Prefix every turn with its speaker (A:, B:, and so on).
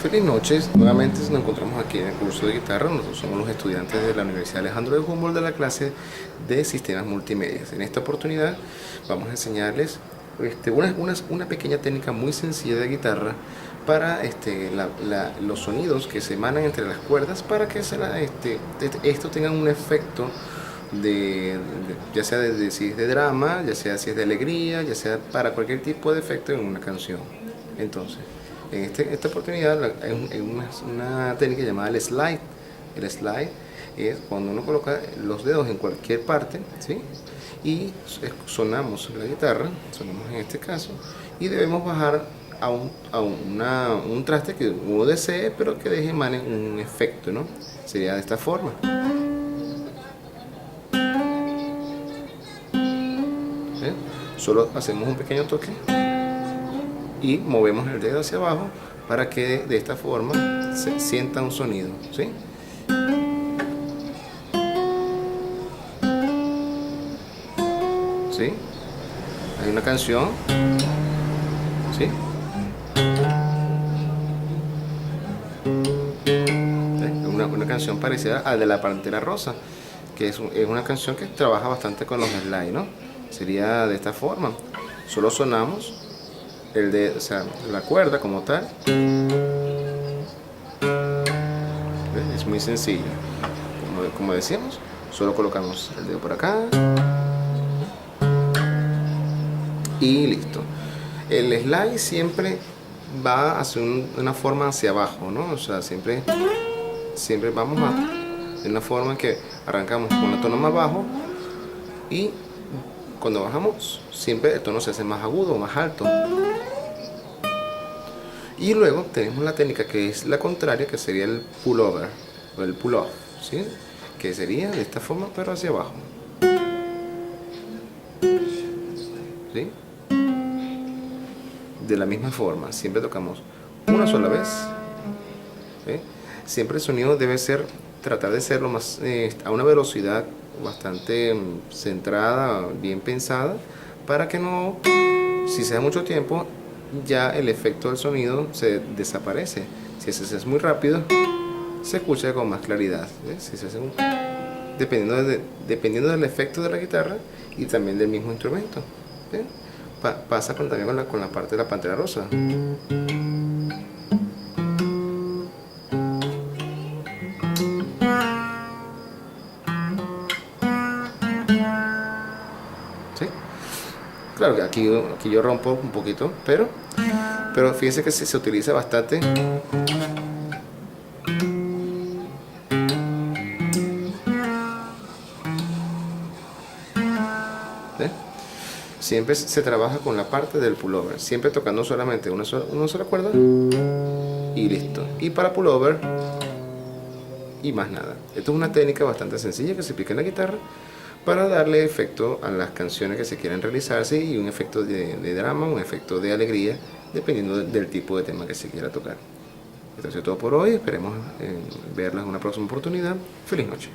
A: Feliz noches, nuevamente nos encontramos aquí en el curso de guitarra. Nosotros somos los estudiantes de la Universidad Alejandro de Humboldt de la clase de Sistemas Multimedia. En esta oportunidad vamos a enseñarles una pequeña técnica muy sencilla de guitarra para los sonidos que se emanan entre las cuerdas, para que esto tenga un efecto ya sea si es de drama, ya sea si es de alegría, ya sea para cualquier tipo de efecto en una canción. Entonces, en esta oportunidad es una técnica llamada el slide. El slide es cuando uno coloca los dedos en cualquier parte, ¿sí? Y sonamos la guitarra, sonamos en este caso, y debemos bajar a un traste que uno desee, pero que deje emane un efecto, ¿no? Sería de esta forma. ¿Eh? Solo hacemos un pequeño toque y movemos el dedo hacia abajo para que de esta forma se sienta un sonido, ¿sí? ¿Sí? Hay una canción, ¿sí? Una canción parecida a de la Pantera Rosa, que es una canción que trabaja bastante con los slides, ¿no? Sería de esta forma. Solo sonamos o sea, la cuerda como tal. Es muy sencillo. Como decíamos, solo colocamos el dedo por acá y listo. El slide siempre va hacia una forma hacia abajo, ¿no? O sea, siempre vamos de una forma en que arrancamos con el tono más bajo y cuando bajamos siempre el tono se hace más agudo o más alto. Y luego tenemos la técnica que es la contraria, que sería el pullover o el pull off, ¿sí? Que sería de esta forma pero hacia abajo, ¿sí? De la misma forma, siempre tocamos una sola vez, ¿sí? Siempre el sonido debe tratar de ser a una velocidad bastante centrada, bien pensada, para que no, si se da mucho tiempo, ya el efecto del sonido se desaparece. Si se hace muy rápido, se escucha con más claridad, ¿sí? Si se hace dependiendo del efecto de la guitarra y también del mismo instrumento, ¿sí? Pasa también con la parte de la Pantera Rosa. ¿Sí? Claro que aquí yo rompo un poquito, pero fíjense que se utiliza bastante. ¿Eh? Siempre se trabaja con la parte del pullover, siempre tocando solamente una sola cuerda y listo. Y para pullover y más nada. Esto es una técnica bastante sencilla que se aplica en la guitarra para darle efecto a las canciones que se quieran realizarse, y un efecto de drama, un efecto de alegría, dependiendo del tipo de tema que se quiera tocar. Esto es todo por hoy, esperemos verlas en una próxima oportunidad. Feliz noche.